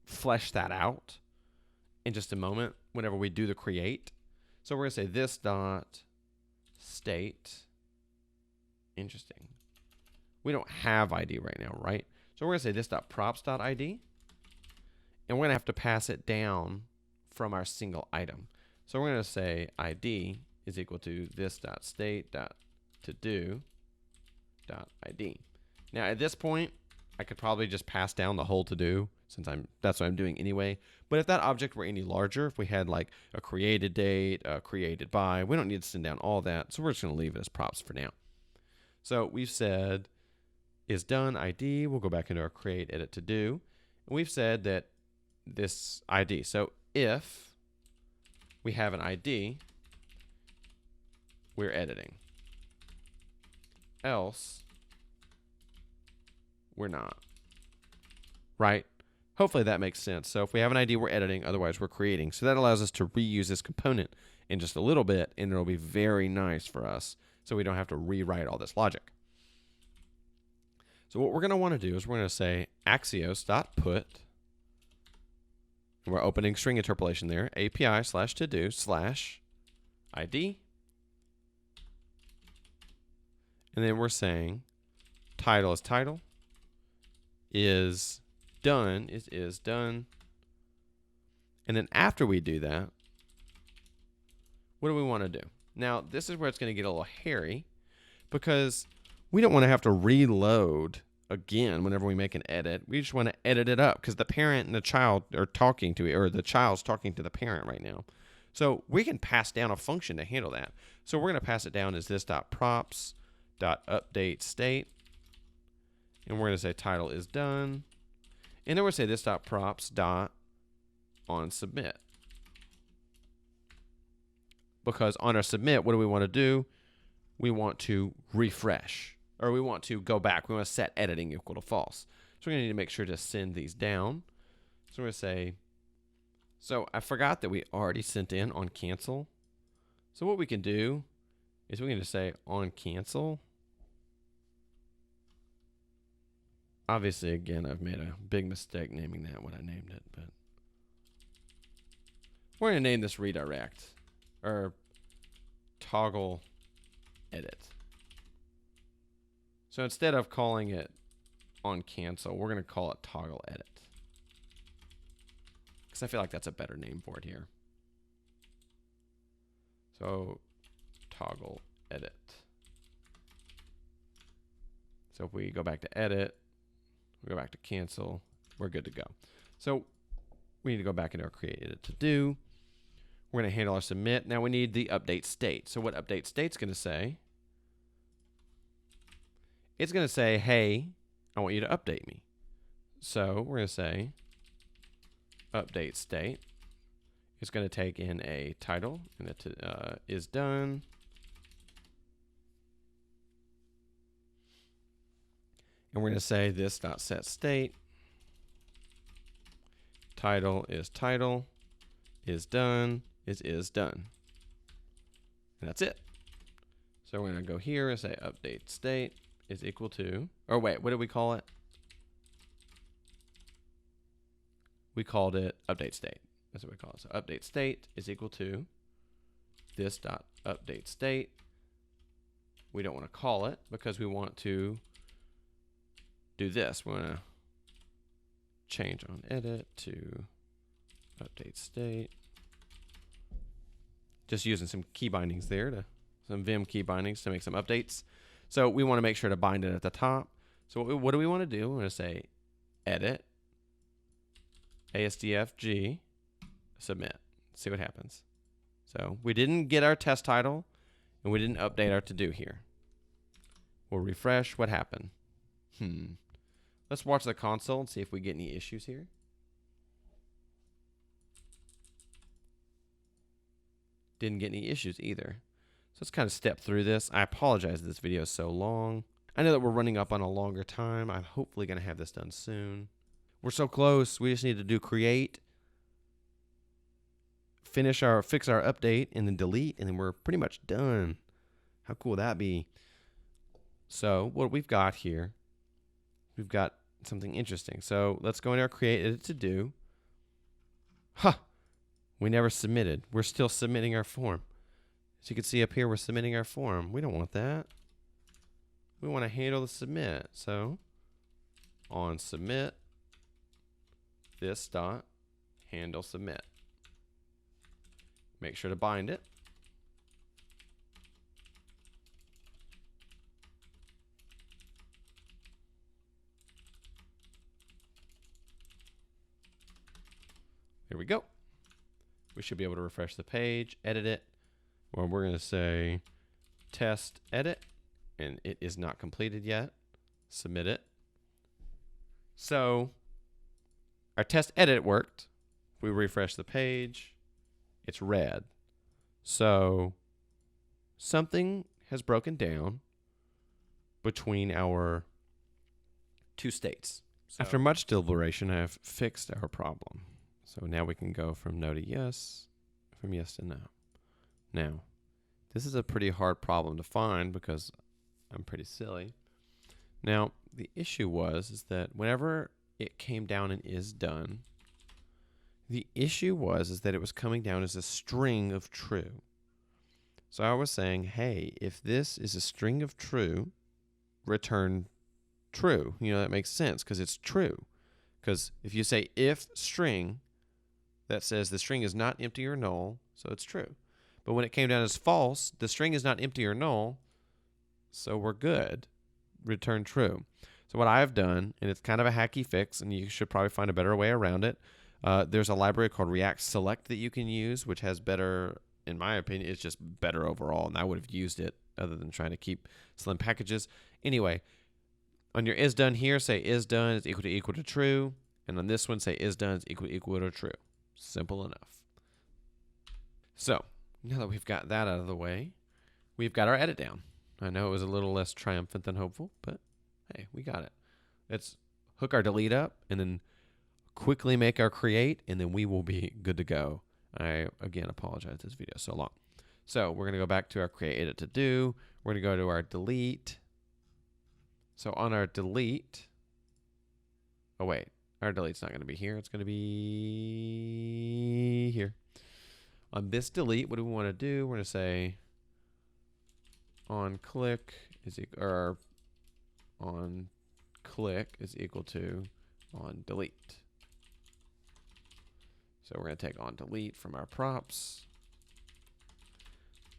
flesh that out in just a moment whenever we do the create. So we're going to say this dot state. Interesting. We don't have ID right now, right? So we're going to say this dot props dot ID. And we're going to have to pass it down from our single item. So we're going to say ID is equal to this dot state dot to do dot ID. Now at this point, I could probably just pass down the whole to do since that's what I'm doing anyway. But if that object were any larger, if we had like a created date, a created by, we don't need to send down all that. So we're just going to leave it as props for now. So we've said is done ID. We'll go back into our create edit to do. And we've said that this ID. So if we have an ID, we're editing. Else we're not. Right? Hopefully that makes sense. So if we have an ID, we're editing. Otherwise, we're creating. So that allows us to reuse this component in just a little bit, and it'll be very nice for us so we don't have to rewrite all this logic. So what we're going to want to do is we're going to say axios.put. We're opening string interpolation there. API/to-do/ID. And then we're saying title is title. Is done is done. And then after we do that, what do we want to do? Now, this is where it's going to get a little hairy because we don't want to have to reload again whenever we make an edit. We just want to edit it up because the parent and the child are talking to it, or the child's talking to the parent right now. So we can pass down a function to handle that. So we're going to pass it down as this.props.updateState. And we're going to say title is done. And then we're going to say this.props.onSubmit. Because on our submit, what do we want to do? We want to refresh, or we want to go back. We want to set editing equal to false. So we're going to need to make sure to send these down. So we're going to say, so I forgot that we already sent in on cancel. So what we can do is we're going to say on cancel. Obviously, again, I've made a big mistake naming that what I named it, but we're going to name this redirect, or toggle edit. So instead of calling it on cancel, we're going to call it toggle edit, because I feel like that's a better name for it here. So toggle edit. So if we go back to edit, we go back to cancel, we're good to go. So we need to go back into our create edit to do. We're going to handle our submit. Now we need the update state. So what update state's going to say? It's going to say, hey, I want you to update me. So we're going to say update state. It's going to take in a title, and it is done. And we're going to say this.setState. Title, is done, is done. And that's it. So we're going to go here and say update state is equal to, or wait, what did we call it? We called it update state. That's what we call it. So update state is equal to this.update state. We don't want to call it because we want to do this. We want to change on edit to update state. Just using some key bindings there, some Vim key bindings to make some updates. So we want to make sure to bind it at the top. So what do we want to do? We're going to say edit ASDFG submit. See what happens. So we didn't get our test title, and we didn't update our to-do here. We'll refresh. What happened? Let's watch the console and see if we get any issues here. Didn't get any issues either. So let's kind of step through this. I apologize this video is so long. I know that we're running up on a longer time. I'm hopefully going to have this done soon. We're so close. We just need to do create, fix our update, and then delete, and then we're pretty much done. How cool would that be? So what we've got here, we've got something interesting. So let's go into our create edit to do. We never submitted. We're still submitting our form. As you can see up here, we're submitting our form. We don't want that. We want to handle the submit. So on submit, this.handle submit. Make sure to bind it. Here we go. We should be able to refresh the page, edit it. Well, we're going to say test edit, and it is not completed yet. Submit it. So our test edit worked. We refresh the page. It's red. So something has broken down between our two states. So After much deliberation, I have fixed our problem. So now we can go from no to yes, from yes to no. Now, this is a pretty hard problem to find because I'm pretty silly. Now, the issue is that whenever it came down and is done, the issue is that it was coming down as a string of true. So I was saying, hey, if this is a string of true, return true. You know, that makes sense because it's true. Because if you say if string, that says the string is not empty or null, so it's true. But when it came down as false, the string is not empty or null, so we're good. Return true. So what I've done, and it's kind of a hacky fix, and you should probably find a better way around it. There's a library called React Select that you can use, which has better, in my opinion, it's just better overall, and I would have used it other than trying to keep slim packages. Anyway, on your is done here, say is done is equal to true, and on this one, say is done is equal to true. Simple enough. So now that we've got that out of the way, we've got our edit down. I know it was a little less triumphant than hopeful, but hey, we got it. Let's hook our delete up and then quickly make our create, and then we will be good to go. I, again, apologize this video is so long. So we're going to go back to our create edit to do. We're going to go to our delete. So on our delete, oh wait, our delete's not going to be here. It's going to be here. On this delete, what do we want to do? We're going to say on click is equal to on delete. So we're going to take on delete from our props.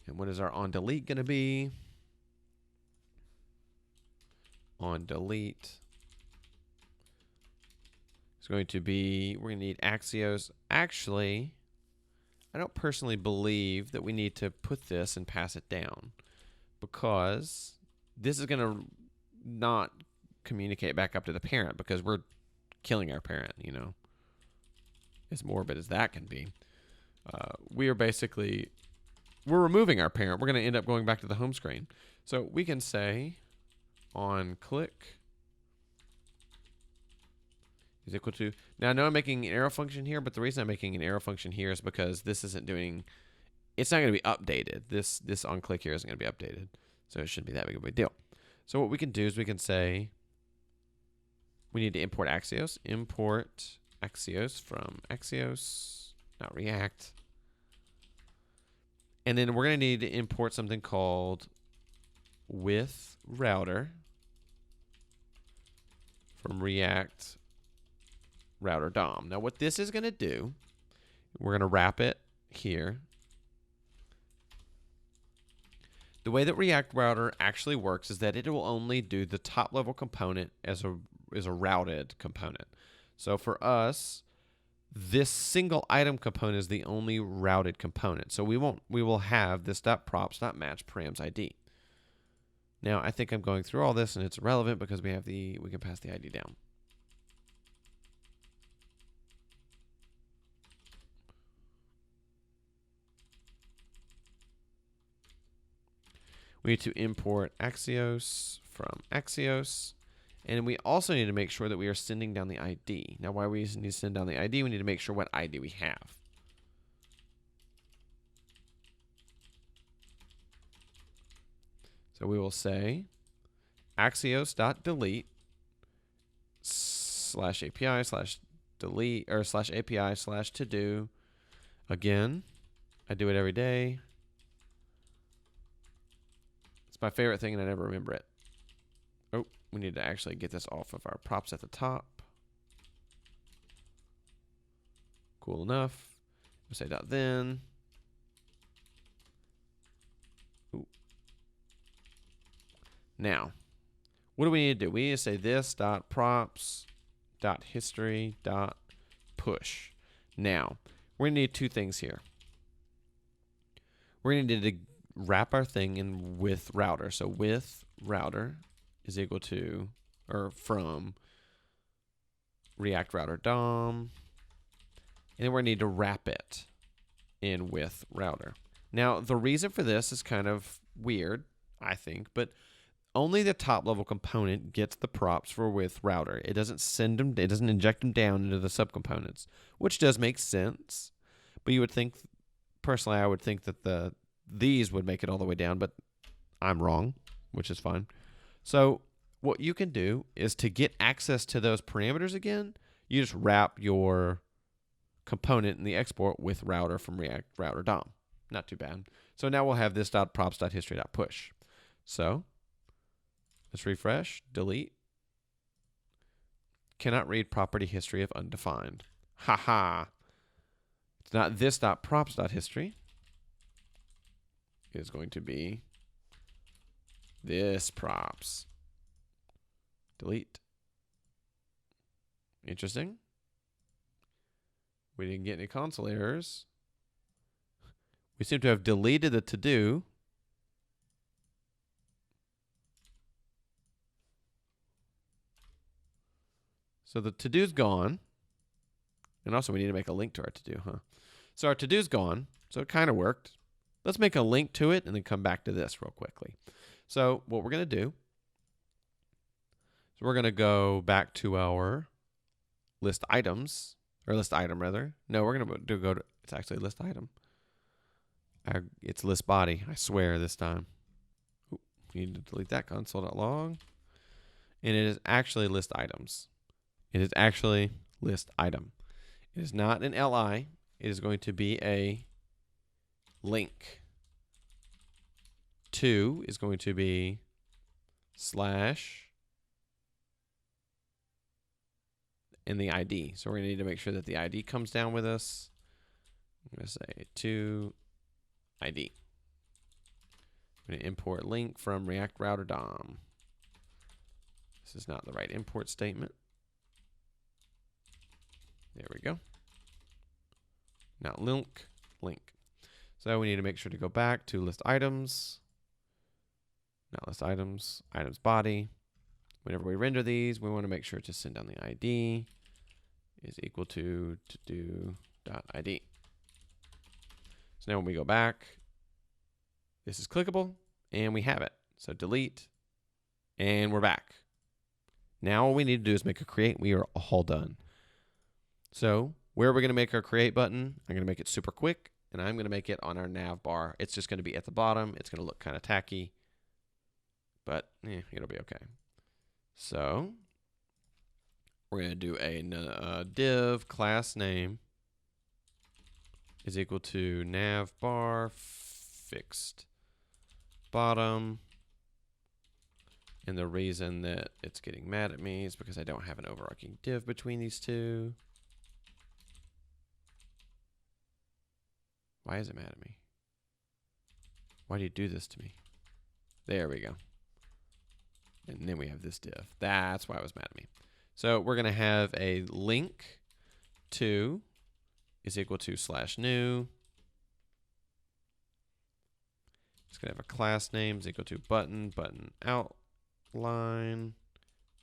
And what is our on delete going to be? On delete is going to be, we're going to need Axios. Actually, I don't personally believe that we need to put this and pass it down, because this is going to not communicate back up to the parent because we're killing our parent, you know, as morbid as that can be. We're removing our parent. We're going to end up going back to the home screen. So we can say on click is equal to, now I know I'm making an arrow function here, but the reason I'm making an arrow function here is because this isn't doing, it's not going to be updated. This on click here isn't going to be updated. So it shouldn't be that big of a deal. So what we can do is we can say we need to import Axios. Import Axios from Axios, not React. And then we're going to need to import something called with router from React router DOM. Now what this is going to do, we're going to wrap it here. The way that React router actually works is that it will only do the top level component as a routed component. So for us, this single item component is the only routed component. So we will have this .props.match params ID. Now I think I'm going through all this and it's irrelevant because we can pass the ID down. We need to import Axios from Axios. And we also need to make sure that we are sending down the ID. Now, why we need to send down the ID, we need to make sure what ID we have. So we will say axios.delete /API/delete or /API/to-do. Again, I do it every day. It's my favorite thing and I never remember it. Oh, we need to actually get this off of our props at the top. Cool enough. We'll say .then. Ooh. Now, what do we need to do? We need to say this.props.history.push. Now, we're going to need two things here. We're going to need to wrap our thing in with router. So with router is equal to, or from React router DOM. And then we're going to need to wrap it in with router. Now, the reason for this is kind of weird, I think, but only the top level component gets the props for with router. It doesn't send them, it doesn't inject them down into the subcomponents, which does make sense. But you would think, personally, I would think that these would make it all the way down, but I'm wrong, which is fine. So what you can do is to get access to those parameters again, you just wrap your component in the export with router from React router DOM. Not too bad. So now we'll have this .props.history.push. So let's refresh, delete. Cannot read property history of undefined. Haha. It's not this .props.history. It is going to be this props. Delete. Interesting. We didn't get any console errors. We seem to have deleted the to-do. So the to-do's gone. And also we need to make a link to our to-do, huh? So our to-do's gone. So it kind of worked. Let's make a link to it and then come back to this real quickly. So what we're going to do is we're going to go back to our list items, or list item rather. No, we're going to go to, it's actually list item. It's list body, I swear this time. Ooh, we need to delete that console.log. And it is actually list items. It is actually list item. It is not an LI. It is going to be a link. 2 is going to be slash and the ID. So we're going to need to make sure that the ID comes down with us. I'm going to say to ID. I'm going to import link from React router DOM. This is not the right import statement. There we go. Not link, link. So we need to make sure to go back to list items. Not list items, items body. Whenever we render these, we want to make sure to send down the ID is equal to do.id. So now when we go back, this is clickable and we have it. So delete and we're back. Now all we need to do is make a create. We are all done. So where are we going to make our create button? I'm going to make it super quick and I'm going to make it on our nav bar. It's just going to be at the bottom. It's going to look kind of tacky, but it'll be okay. So we're going to do a div class name is equal to nav bar fixed bottom. And the reason that it's getting mad at me is because I don't have an overarching div between these two. Why is it mad at me? Why do you do this to me? There we go. And then we have this div. That's why it was mad at me. So we're going to have a link to is equal to slash new. It's going to have a class name is equal to button, button outline,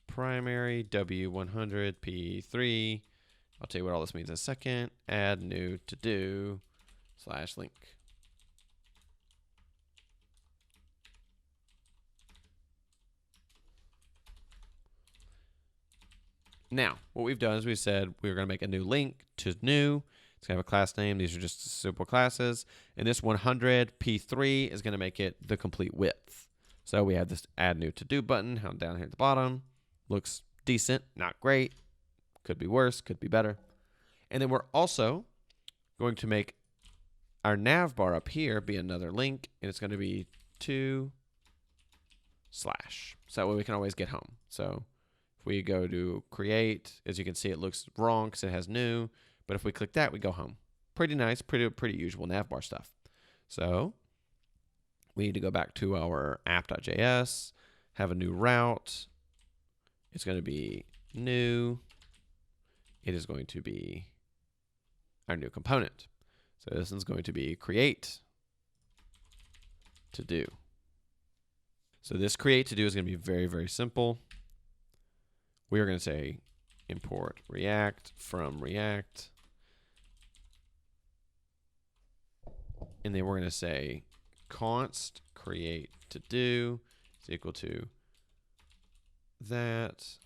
primary, W100, P3. I'll tell you what all this means in a second. Add new to do slash link. Now, what we've done is we said we were going to make a new link to new. It's going to have a class name. These are just simple classes. And this 100 P3 is going to make it the complete width. So we have this add new to do button down here at the bottom. Looks decent, not great. Could be worse, could be better. And then we're also going to make our nav bar up here be another link. And it's going to be to slash. So that way we can always get home. So we go to create, as you can see, it looks wrong because it has new. But if we click that, we go home. Pretty nice, pretty usual navbar stuff. So we need to go back to our app.js, have a new route. It's going to be new. It is going to be our new component. So this one's going to be create to do. So this create to do is going to be very, very simple. We are going to say import React from React. And then we're going to say const create to do is equal to that.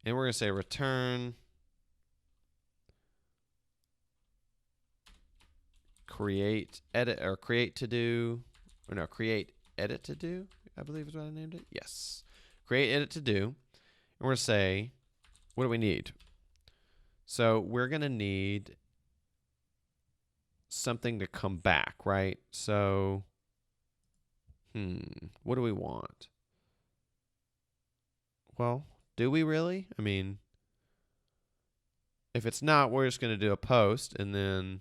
And we're going to say return create edit or create to do, or no, create edit to do, I believe is what I named it. Yes. Create edit to do. And we're going to say, what do we need? So we're going to need something to come back, right? So, what do we want? Well, do we really? I mean, if it's not, we're just going to do a post, and then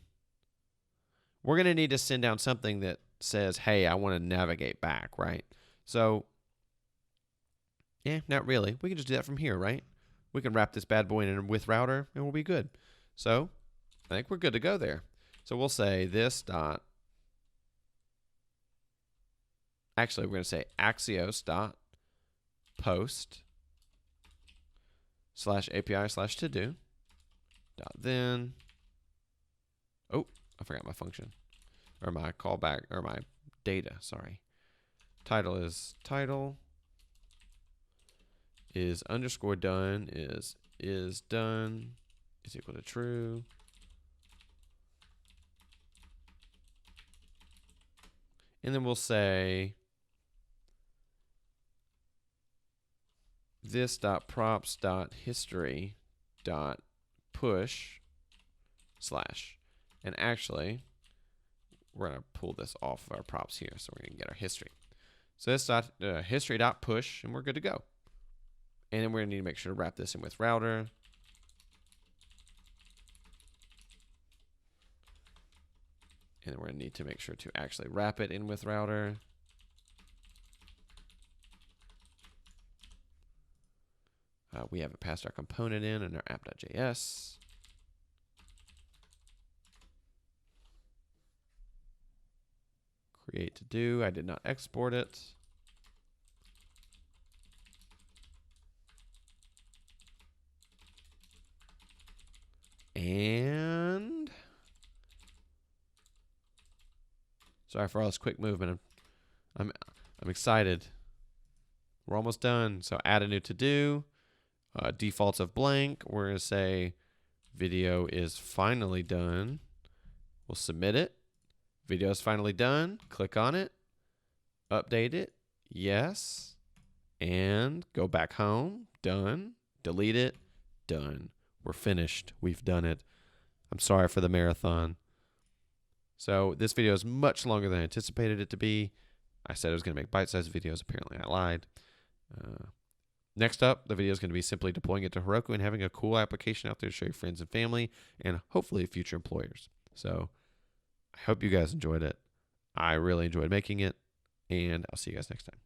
we're going to need to send down something that says, hey, I want to navigate back, right? So, yeah, not really. We can just do that from here, right? We can wrap this bad boy in a with router, and we'll be good. So, I think we're good to go there. So we'll say this dot. Actually, we're going to say Axios dot post / API / to do dot then. Oh, I forgot my function or my callback or my data. Sorry. Title is underscore done is done is equal to true. And then we'll say this dot props dot history dot push / and actually we're going to pull this off of our props here, so we're going to get our history. So this dot history dot push, and we're good to go. And then we're going to need to make sure to wrap this in with router. And then we're going to need to make sure to actually wrap it in with router. We haven't passed our component in our app.js. Create to do. I did not export it. And sorry for all this quick movement. I'm excited. We're almost done. So add a new to do. Defaults of blank. We're going to say video is finally done. We'll submit it. Video is finally done. Click on it. Update it. Yes. And go back home. Done. Delete it. Done. We're finished. We've done it. I'm sorry for the marathon. So this video is much longer than I anticipated it to be. I said I was going to make bite-sized videos. Apparently I lied. Next up, the video is going to be simply deploying it to Heroku and having a cool application out there to show your friends and family and hopefully future employers. So I hope you guys enjoyed it. I really enjoyed making it, and I'll see you guys next time.